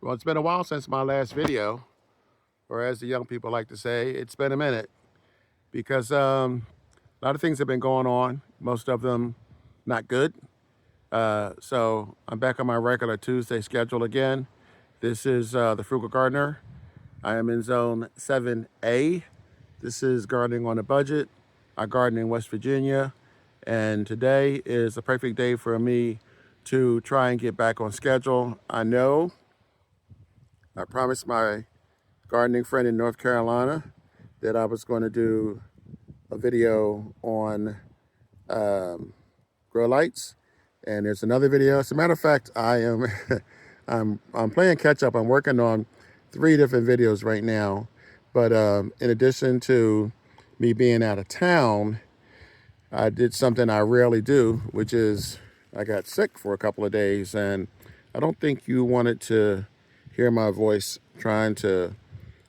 Well, it's been a while since my last video, or as the young people like to say, it's been a minute, because a lot of things have been going on, most of them not good. So I'm back on my regular Tuesday schedule again. This is the Frugal Gardener. I am in zone 7A. This is gardening on a budget. I garden in West Virginia, and today is a perfect day for me to try and get back on schedule. I promised my gardening friend in North Carolina that I was going to do a video on grow lights, and there's another video. As a matter of fact, I am I'm playing catch up. I'm working on 3 different videos right now, but in addition to me being out of town, I did something I rarely do, which is I got sick for a couple of days, and I don't think you wanted to hear my voice trying to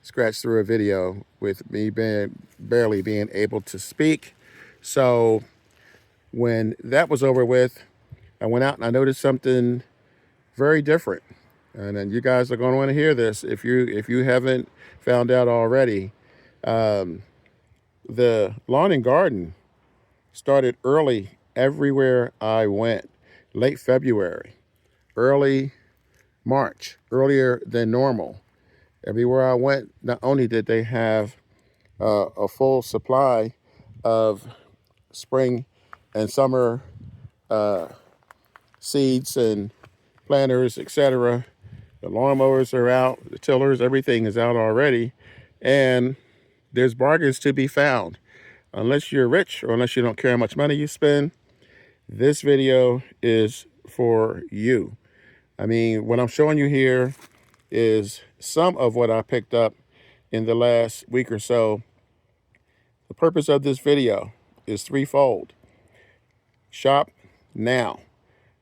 scratch through a video with me barely being able to speak. So when that was over with, I went out and I noticed something very different. And then you guys are going to want to hear this if you haven't found out already. The lawn and garden started early everywhere I went. Late February, early March, earlier than normal. Everywhere I went, not only did they have a full supply of spring and summer seeds and planters, etc. The lawnmowers are out, the tillers, everything is out already, and there's bargains to be found. Unless you're rich or unless you don't care how much money you spend, this video is for you. I mean, what I'm showing you here is some of what I picked up in the last week or so. The purpose of this video is threefold. Shop now.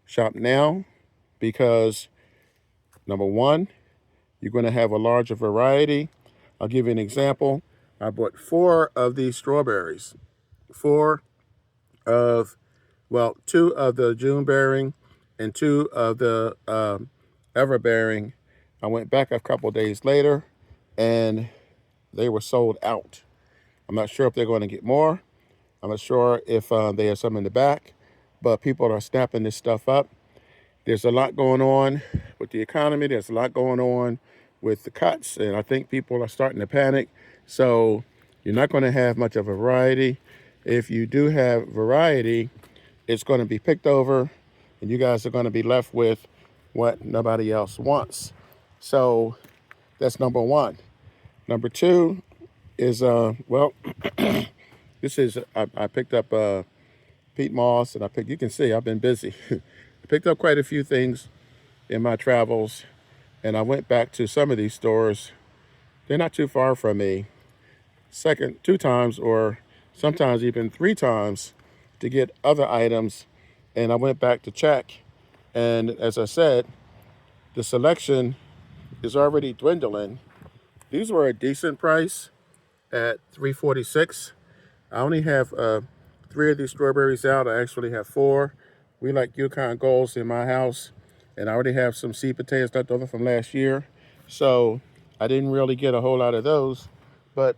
Shop now because, number one, you're going to have a larger variety. I'll give you an example. I bought 4 of these strawberries. 2 of the June bearing and 2 of the ever bearing. I went back a couple days later and they were sold out. I'm not sure if they're going to get more. I'm not sure if they have some in the back, but people are snapping this stuff up. There's a lot going on with the economy. There's a lot going on with the cuts, and I think people are starting to panic. So you're not going to have much of a variety. If you do have variety, it's going to be picked over, and you guys are going to be left with what nobody else wants. So that's number one. Number 2 is, this is, I picked up peat moss, and you can see I've been busy. I picked up quite a few things in my travels, and I went back to some of these stores. They're not too far from me. 2 times, or sometimes even 3 times, to get other items, and I went back to check, and as I said, the selection is already dwindling. These were a decent price at $3.46. I only have 3 of these strawberries out. I actually have 4. We like Yukon Golds in my house, and I already have some seed potatoes left over from last year, so I didn't really get a whole lot of those. But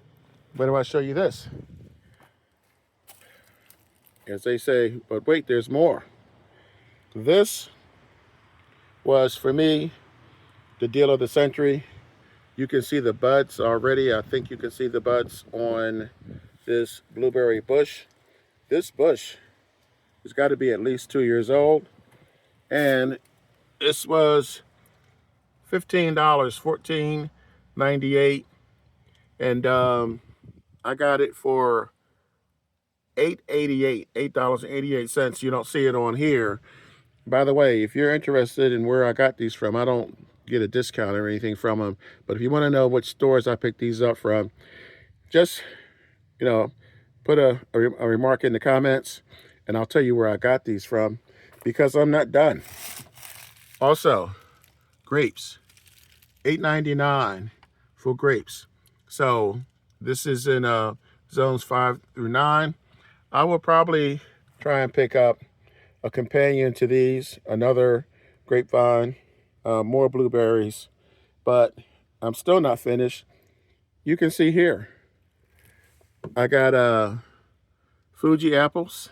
where do I show you this? As they say, but wait, there's more. This was, for me, the deal of the century. You can see the buds already. I think you can see the buds on this blueberry bush. This bush has got to be at least 2 years old. And this was $15, $14.98. And I got it for $8.88. You don't see it on here. By the way, if you're interested in where I got these from, I don't get a discount or anything from them. But if you want to know which stores I picked these up from, just, put a remark in the comments, and I'll tell you where I got these from, because I'm not done. Also, grapes, $8.99 for grapes. So this is in zones 5 through 9. I will probably try and pick up a companion to these, another grapevine, more blueberries, but I'm still not finished. You can see here, I got Fuji apples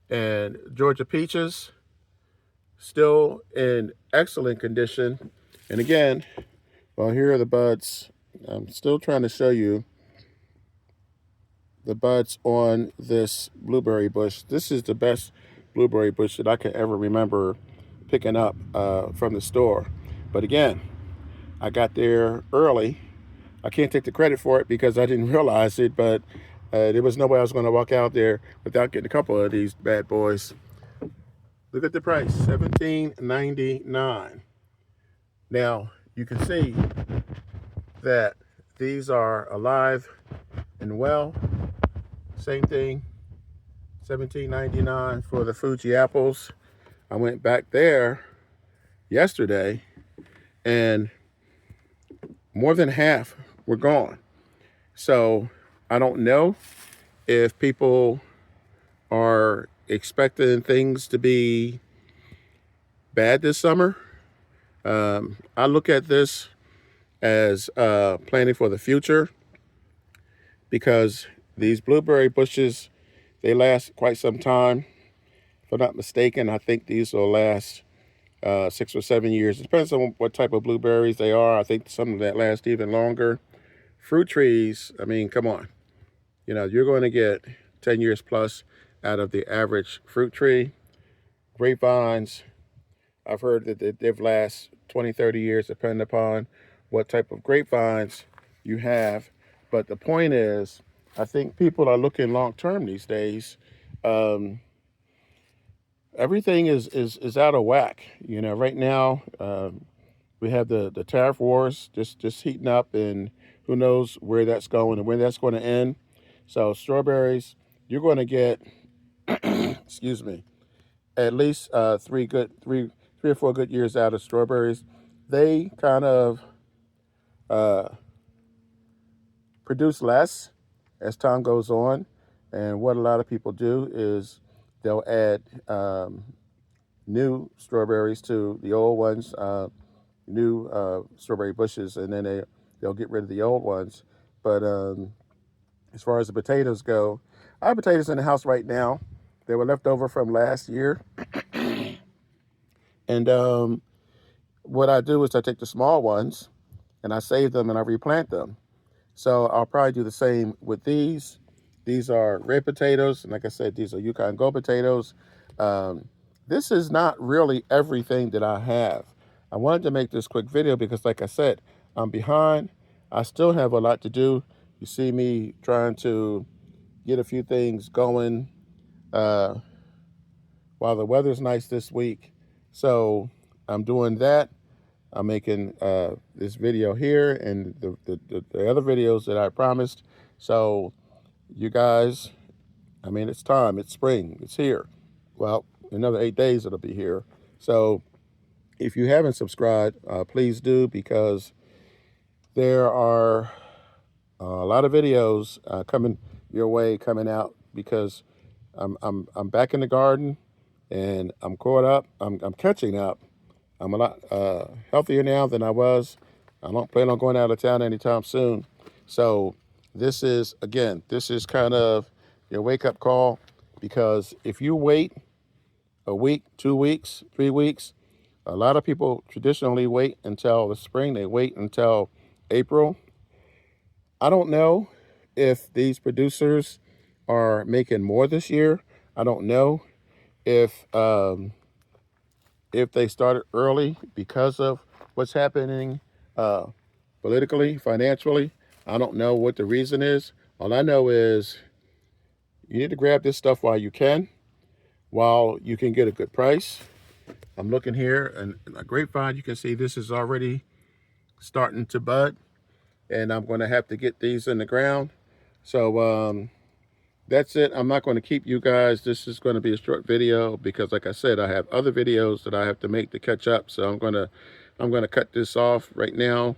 and Georgia peaches, still in excellent condition. And again, well, here are the buds. I'm still trying to show you the buds on this blueberry bush. This is the best blueberry bush that I can ever remember picking up from the store. But again, I got there early. I can't take the credit for it because I didn't realize it, but there was no way I was going to walk out there without getting a couple of these bad boys. Look at the price, $17.99. Now, you can see that these are alive and well. Same thing, $17.99 for the Fuji apples. I went back there yesterday and more than half were gone. So I don't know if people are expecting things to be bad this summer. I look at this as planning for the future, because these blueberry bushes, they last quite some time. If I'm not mistaken, I think these will last 6 or 7 years. It depends on what type of blueberries they are. I think some that last even longer. Fruit trees, I mean, come on. You know, you're going to get 10 years plus out of the average fruit tree. Grapevines, I've heard that they've last 20, 30 years, depending upon what type of grapevines you have. But the point is, I think people are looking long term these days. Everything is out of whack. You know, right now we have the tariff wars just heating up, and who knows where that's going and when that's going to end. So strawberries, you're going to get, excuse me, at least three or four good years out of strawberries. They kind of produce less as time goes on, and what a lot of people do is they'll add new strawberries to the old ones, new strawberry bushes, and then they'll get rid of the old ones. But as far as the potatoes go, I have potatoes in the house right now. They were left over from last year. And what I do is I take the small ones and I save them and I replant them. So I'll probably do the same with these. These are red potatoes, and like I said, these are Yukon Gold potatoes. This is not really everything that I have. I wanted to make this quick video because, like I said, I'm behind. I still have a lot to do. You see me trying to get a few things going while the weather's nice this week. So I'm doing that. I'm making this video here and the other videos that I promised. So you guys, I mean, it's time. It's spring. It's here. Well, in another 8 days it'll be here. So if you haven't subscribed, please do, because there are a lot of videos coming your way, coming out, because I'm back in the garden and I'm caught up. I'm catching up. I'm a lot healthier now than I was. I don't plan on going out of town anytime soon. So this is kind of your wake-up call, because if you wait a week, 2 weeks, 3 weeks, a lot of people traditionally wait until the spring. They wait until April. I don't know if these producers are making more this year. I don't know if they started early because of what's happening politically, financially. I don't know what the reason is. All I know is you need to grab this stuff while you can get a good price. I'm looking here, and a grapevine, you can see this is already starting to bud, and I'm going to have to get these in the ground. So that's it. I'm not going to keep you guys. This is going to be a short video because, like I said, I have other videos that I have to make to catch up. So I'm going to cut this off right now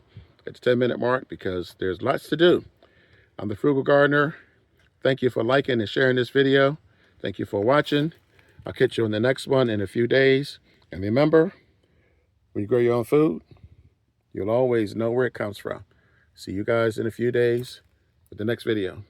at the 10-minute mark because there's lots to do. I'm the Frugal Gardener. Thank you for liking and sharing this video. Thank you for watching. I'll catch you on the next one in a few days. And remember, when you grow your own food, You'll always know where it comes from. See you guys in a few days with the next video.